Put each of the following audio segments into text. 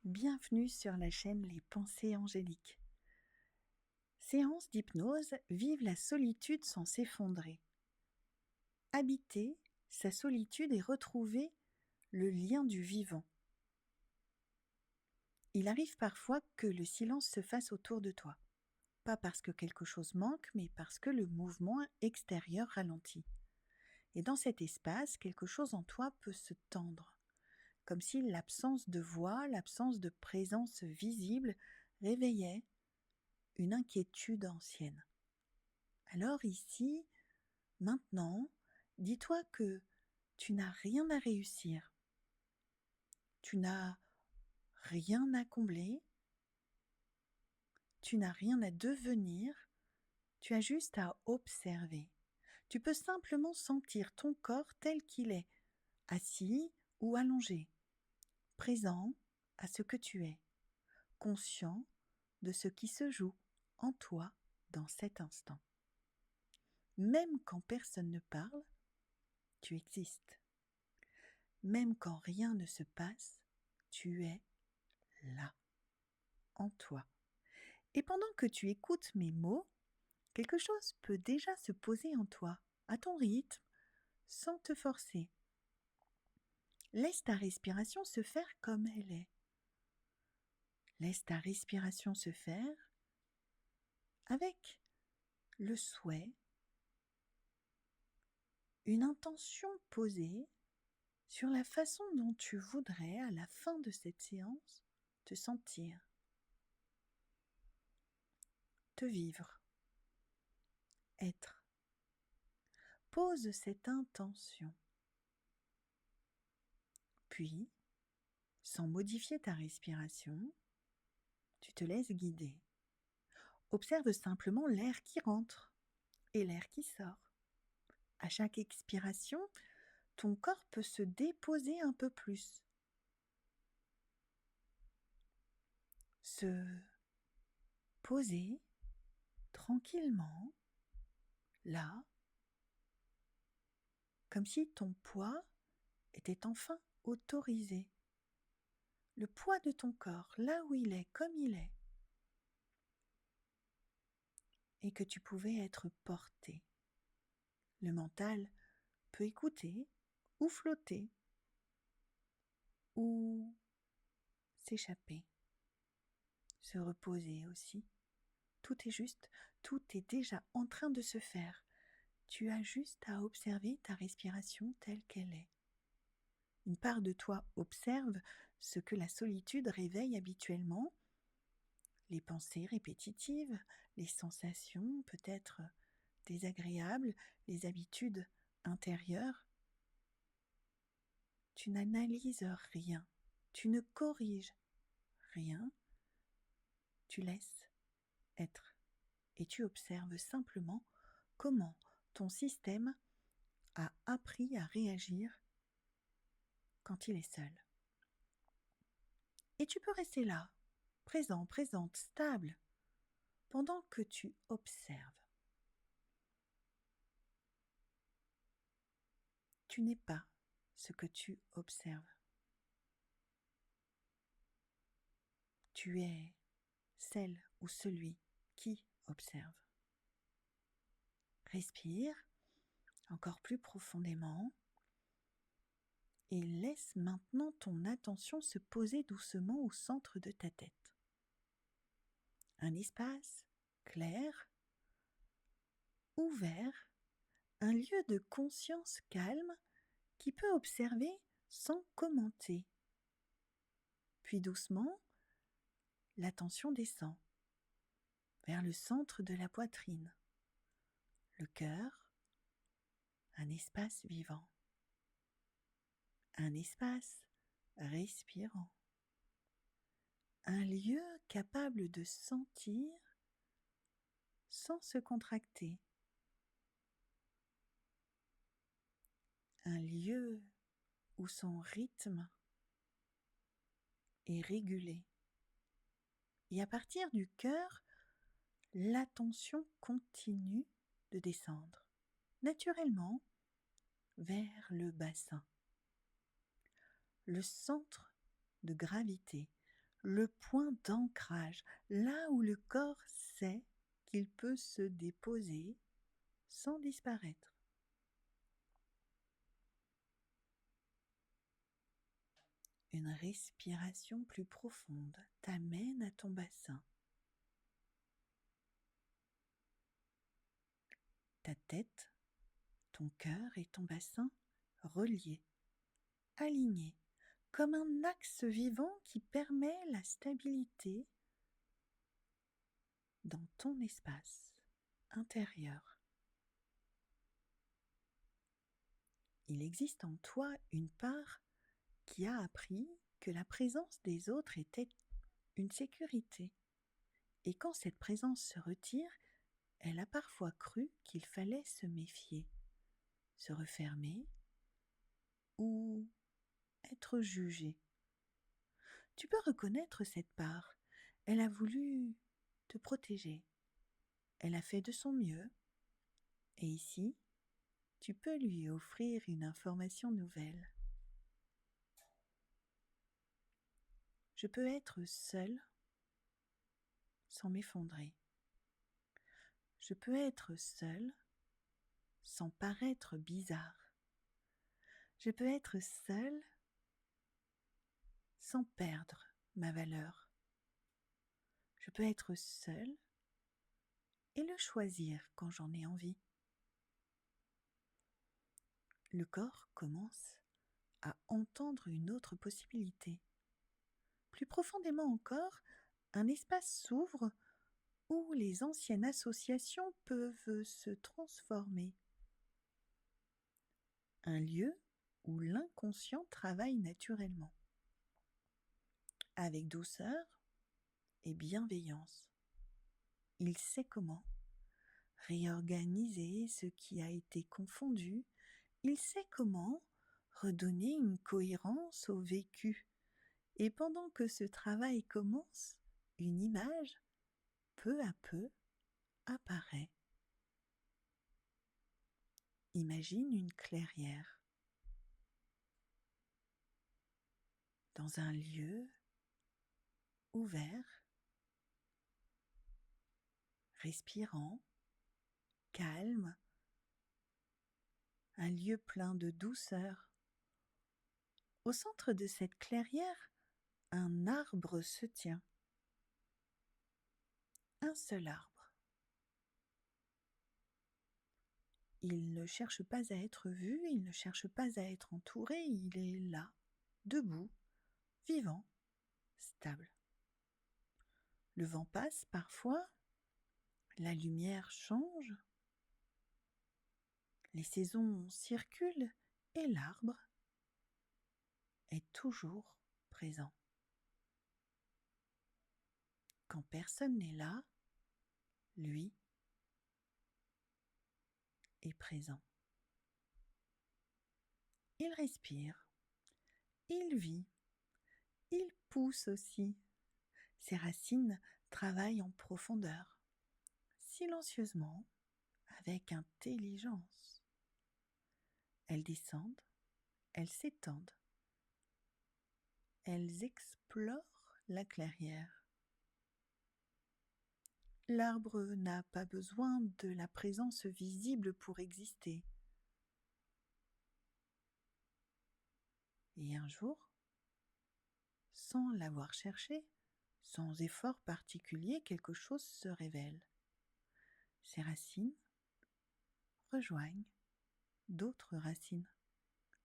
Bienvenue sur la chaîne Les Pensées Angéliques. Séance d'hypnose, vive la solitude sans s'effondrer. Habiter sa solitude et retrouver le lien du vivant. Il arrive parfois que le silence se fasse autour de toi. Pas parce que quelque chose manque, mais parce que le mouvement extérieur ralentit. Et dans cet espace, quelque chose en toi peut se tendre, comme si l'absence de voix, l'absence de présence visible réveillait une inquiétude ancienne. Alors ici, maintenant, dis-toi que tu n'as rien à réussir, tu n'as rien à combler, tu n'as rien à devenir, tu as juste à observer. Tu peux simplement sentir ton corps tel qu'il est, assis ou allongé, présent à ce que tu es, conscient de ce qui se joue en toi dans cet instant. Même quand personne ne parle, tu existes. Même quand rien ne se passe, tu es là, en toi. Et pendant que tu écoutes mes mots, quelque chose peut déjà se poser en toi, à ton rythme, sans te forcer. Laisse ta respiration se faire comme elle est. Laisse ta respiration se faire avec le souhait, une intention posée sur la façon dont tu voudrais, à la fin de cette séance, te sentir, te vivre, être. Pose cette intention. Puis, sans modifier ta respiration, tu te laisses guider. Observe simplement l'air qui rentre et l'air qui sort. À chaque expiration, ton corps peut se déposer un peu plus. Se poser tranquillement, là, comme si ton poids était enfin autorisé. Le poids de ton corps, là où il est, comme il est, et que tu pouvais être porté. Le mental peut écouter ou flotter ou s'échapper, se reposer aussi. Tout est juste, tout est déjà en train de se faire. Tu as juste à observer ta respiration telle qu'elle est. Une part de toi observe ce que la solitude réveille habituellement, les pensées répétitives, les sensations peut-être désagréables, les habitudes intérieures. Tu n'analyses rien, tu ne corriges rien, tu laisses être et tu observes simplement comment ton système a appris à réagir quand il est seul. Et tu peux rester là, présent, présente, stable, pendant que tu observes. Tu n'es pas ce que tu observes. Tu es celle ou celui qui observe. Respire encore plus profondément et laisse maintenant ton attention se poser doucement au centre de ta tête. Un espace clair, ouvert, un lieu de conscience calme qui peut observer sans commenter. Puis doucement, l'attention descend vers le centre de la poitrine, le cœur, un espace vivant, un espace respirant, un lieu capable de sentir sans se contracter, un lieu où son rythme est régulé. Et à partir du cœur, l'attention continue de descendre, naturellement, vers le bassin, le centre de gravité, le point d'ancrage, là où le corps sait qu'il peut se déposer sans disparaître. Une respiration plus profonde t'amène à ton bassin. Ta tête, ton cœur et ton bassin reliés, alignés, comme un axe vivant qui permet la stabilité dans ton espace intérieur. Il existe en toi une part qui a appris que la présence des autres était une sécurité. Et quand cette présence se retire, elle a parfois cru qu'il fallait se méfier, se refermer ou être jugé. Tu peux reconnaître cette part. Elle a voulu te protéger. Elle a fait de son mieux. Et ici, tu peux lui offrir une information nouvelle. Je peux être seule sans m'effondrer. Je peux être seule sans paraître bizarre. Je peux être seule sans perdre ma valeur. Je peux être seule et le choisir quand j'en ai envie. Le corps commence à entendre une autre possibilité. Plus profondément encore, un espace s'ouvre où les anciennes associations peuvent se transformer. Un lieu où l'inconscient travaille naturellement, avec douceur et bienveillance. Il sait comment réorganiser ce qui a été confondu. Il sait comment redonner une cohérence au vécu. Et pendant que ce travail commence, une image, peu à peu, apparaît. Imagine une clairière dans un lieu ouvert, respirant, calme, un lieu plein de douceur. Au centre de cette clairière, un arbre se tient. Un seul arbre. Il ne cherche pas à être vu, il ne cherche pas à être entouré, il est là, debout, vivant, stable. Le vent passe parfois, la lumière change, les saisons circulent et l'arbre est toujours présent. Quand personne n'est là, lui est présent. Il respire, il vit, il pousse aussi. Ses racines travaillent en profondeur, silencieusement, avec intelligence. Elles descendent, elles s'étendent, elles explorent la clairière. L'arbre n'a pas besoin de la présence visible pour exister. Et un jour, sans l'avoir cherché, sans effort particulier, quelque chose se révèle. Ses racines rejoignent d'autres racines.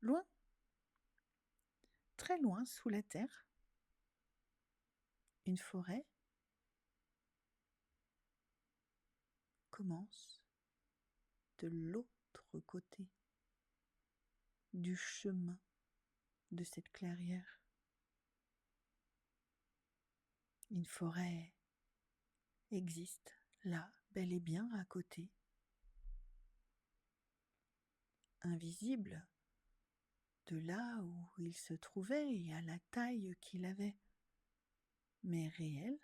Loin, très loin sous la terre, une forêt commence de l'autre côté du chemin de cette clairière. Une forêt existe là, bel et bien à côté, invisible de là où il se trouvait et à la taille qu'il avait, mais réelle.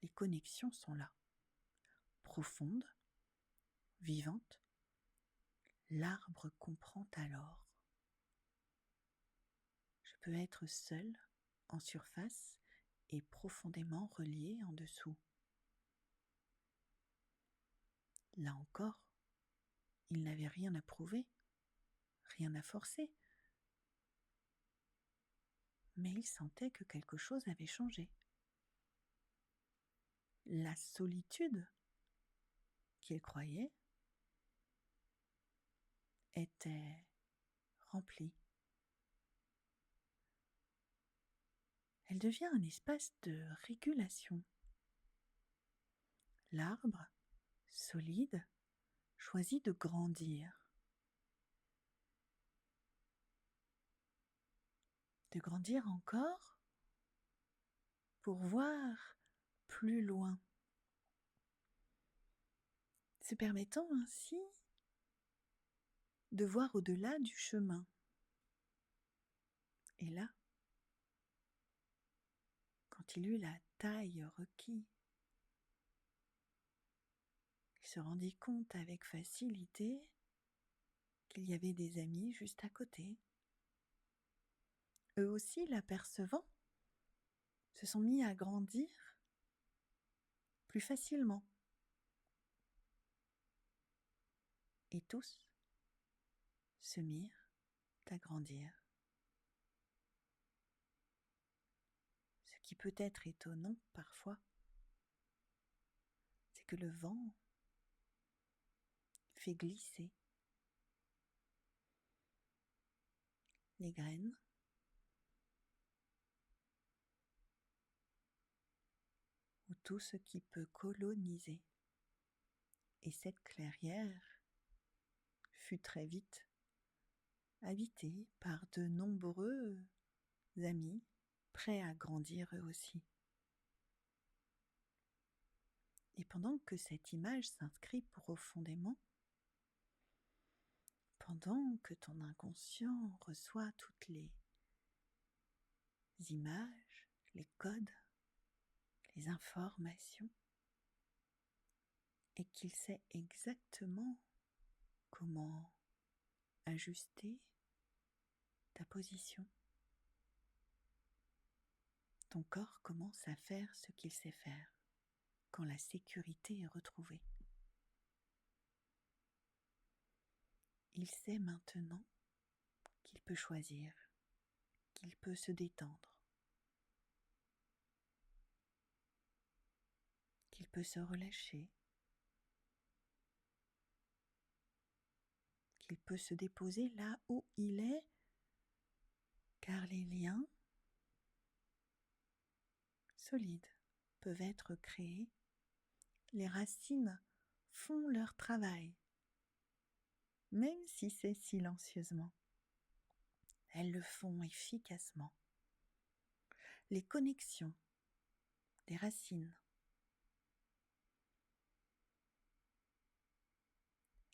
Les connexions sont là, profondes, vivantes. L'arbre comprend alors. Je peux être seule en surface et profondément relié en dessous. Là encore, il n'avait rien à prouver, rien à forcer, mais il sentait que quelque chose avait changé. La solitude qu'il croyait était remplie. Elle devient un espace de régulation. L'arbre, solide, choisit de grandir. De grandir encore pour voir plus loin, se permettant ainsi de voir au-delà du chemin. Et là, quand il eut la taille requise, il se rendit compte avec facilité qu'il y avait des amis juste à côté. Eux aussi, l'apercevant, se sont mis à grandir plus facilement. Et tous se mirent à grandir. Ce qui peut être étonnant parfois, c'est que le vent fait glisser les graines ou tout ce qui peut coloniser. Et cette clairière fut très vite habitée par de nombreux amis prêts à grandir eux aussi. Et pendant que cette image s'inscrit profondément, pendant que ton inconscient reçoit toutes les images, les codes, les informations, et qu'il sait exactement comment ajuster ta position, ton corps commence à faire ce qu'il sait faire quand la sécurité est retrouvée. Il sait maintenant qu'il peut choisir, qu'il peut se détendre, qu'il peut se relâcher, qu'il peut se déposer là où il est, car les liens solides peuvent être créés. Les racines font leur travail, même si c'est silencieusement. Elles le font efficacement. Les connexions des racines,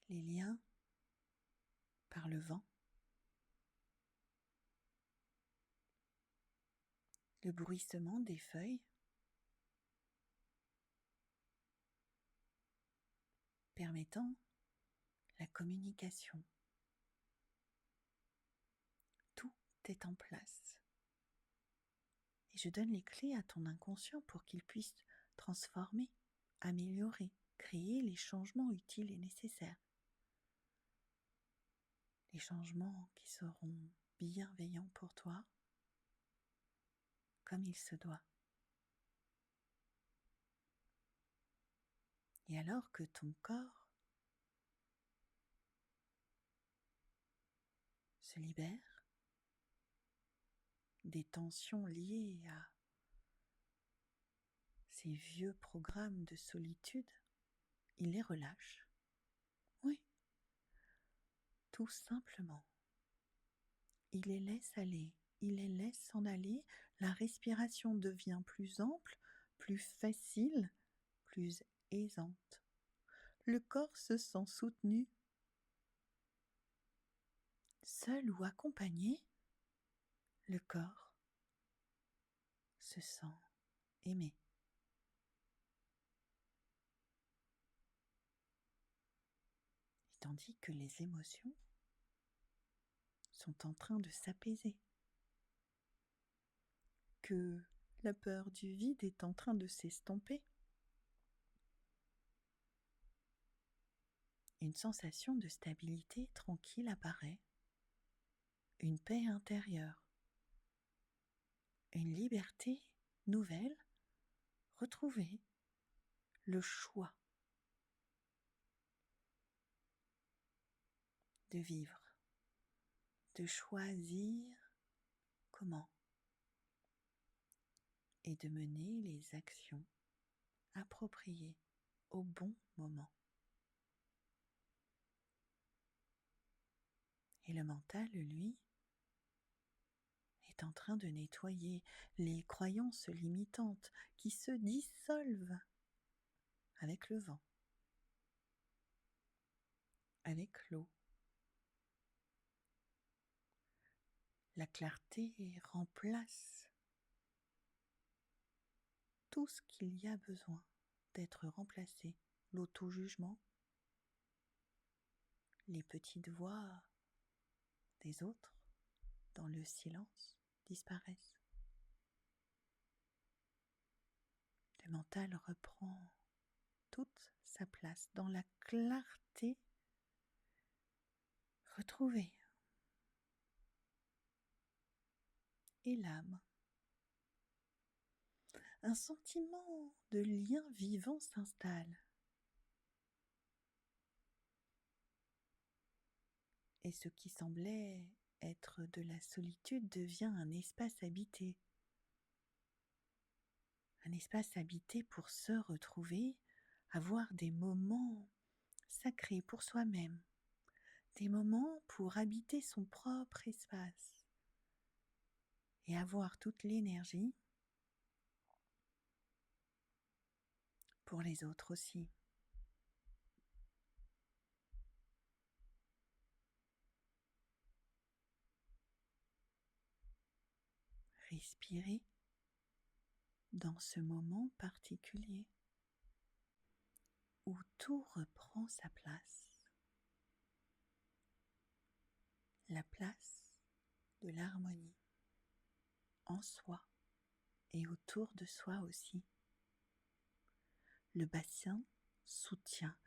les liens par le vent, le bruissement des feuilles, permettant la communication. Tout est en place. Et je donne les clés à ton inconscient pour qu'il puisse transformer, améliorer, créer les changements utiles et nécessaires. Les changements qui seront bienveillants pour toi, comme il se doit. Et alors que ton corps se libère des tensions liées à ces vieux programmes de solitude, il les relâche. Oui, tout simplement. Il les laisse aller, il les laisse s'en aller, la respiration devient plus ample, plus facile, plus aisante. Le corps se sent soutenu. Seul ou accompagné, le corps se sent aimé. Et tandis que les émotions sont en train de s'apaiser, que La peur du vide est en train de s'estomper. Une sensation de stabilité tranquille apparaît, une paix intérieure, une liberté nouvelle retrouvée, le choix de vivre, de choisir comment et de mener les actions appropriées au bon moment. Et le mental, lui, est en train de nettoyer les croyances limitantes qui se dissolvent avec le vent, avec l'eau. La clarté remplace tout ce qu'il y a besoin d'être remplacé. L'auto-jugement, les petites voix des autres dans le silence disparaissent. Le mental reprend toute sa place dans la clarté retrouvée. Et l'âme. Un sentiment de lien vivant s'installe. Et ce qui semblait être de la solitude devient un espace habité. Un espace habité pour se retrouver, avoir des moments sacrés pour soi-même, des moments pour habiter son propre espace et avoir toute l'énergie pour les autres aussi. Respirez dans ce moment particulier où tout reprend sa place. La place de l'harmonie en soi et autour de soi aussi. Le bassin soutient,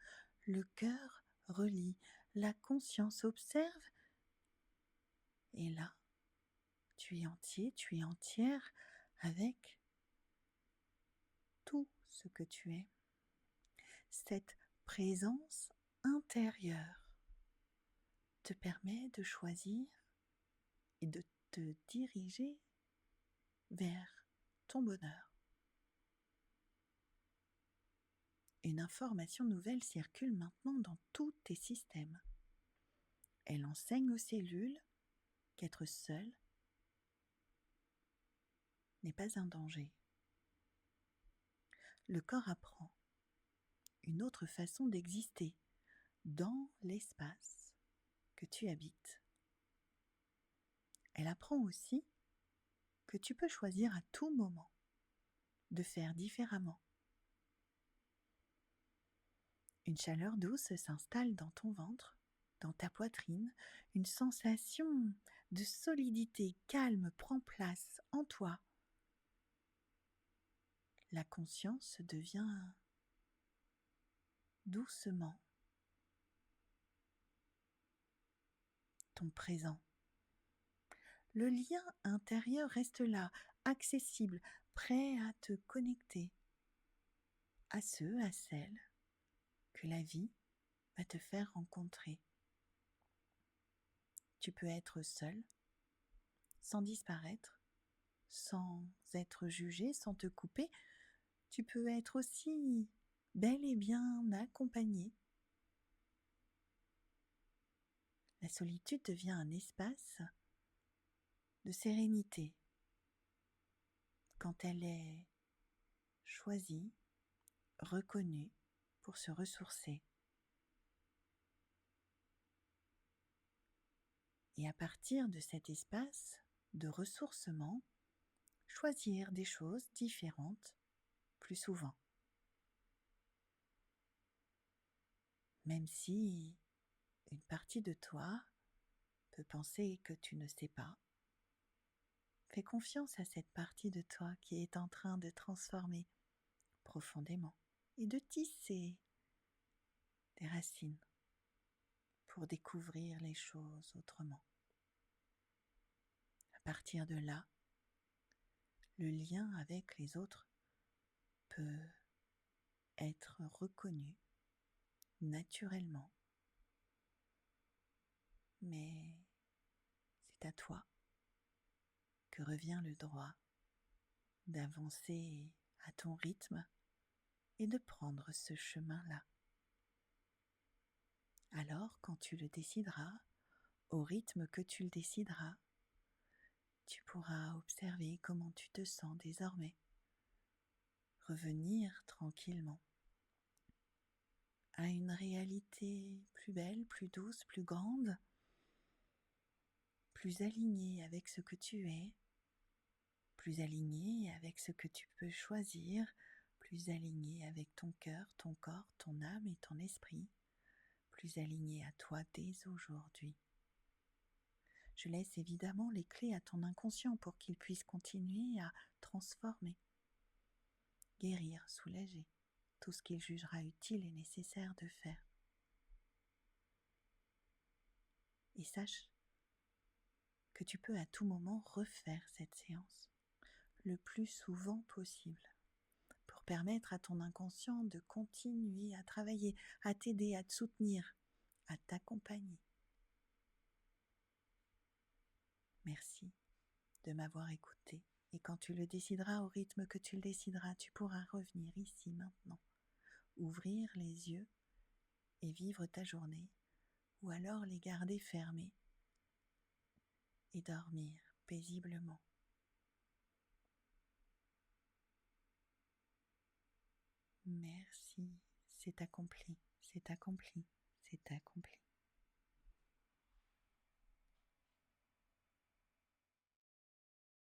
le cœur relie, la conscience observe et là, tu es entier, tu es entière avec tout ce que tu es. Cette présence intérieure te permet de choisir et de te diriger vers ton bonheur. Une information nouvelle circule maintenant dans tous tes systèmes. Elle enseigne aux cellules qu'être seul n'est pas un danger. Le corps apprend une autre façon d'exister dans l'espace que tu habites. Elle apprend aussi que tu peux choisir à tout moment de faire différemment. Une chaleur douce s'installe dans ton ventre, dans ta poitrine, une sensation de solidité calme prend place en toi. La conscience devient doucement ton présent. Le lien intérieur reste là, accessible, prêt à te connecter à ceux, à celles que la vie va te faire rencontrer. Tu peux être seul, sans disparaître, sans être jugé, sans te couper. Tu peux être aussi bel et bien accompagné. La solitude devient un espace de sérénité quand elle est choisie, reconnue pour se ressourcer. Et à partir de cet espace de ressourcement, choisir des choses différentes plus souvent. Même si une partie de toi peut penser que tu ne sais pas Fais confiance à cette partie de toi qui est en train de transformer profondément et de tisser des racines pour découvrir les choses autrement. À partir de là, le lien avec les autres peut être reconnu naturellement, mais c'est à toi que revient le droit d'avancer à ton rythme et de prendre ce chemin-là. Alors, quand tu le décideras, au rythme que tu le décideras, tu pourras observer comment tu te sens désormais, revenir tranquillement à une réalité plus belle, plus douce, plus grande, plus alignée avec ce que tu es, plus alignée avec ce que tu peux choisir, plus alignée avec ton cœur, ton corps, ton âme et ton esprit, plus alignée à toi dès aujourd'hui. Je laisse évidemment les clés à ton inconscient pour qu'il puisse continuer à transformer, guérir, soulager tout ce qu'il jugera utile et nécessaire de faire. Et sache que tu peux à tout moment refaire cette séance le plus souvent possible pour permettre à ton inconscient de continuer à travailler, à t'aider, à te soutenir, à t'accompagner. Merci de m'avoir écouté et quand tu le décideras au rythme que tu le décideras, tu pourras revenir ici maintenant, ouvrir les yeux et vivre ta journée ou alors les garder fermés et dormir paisiblement. Merci, c'est accompli, c'est accompli, c'est accompli.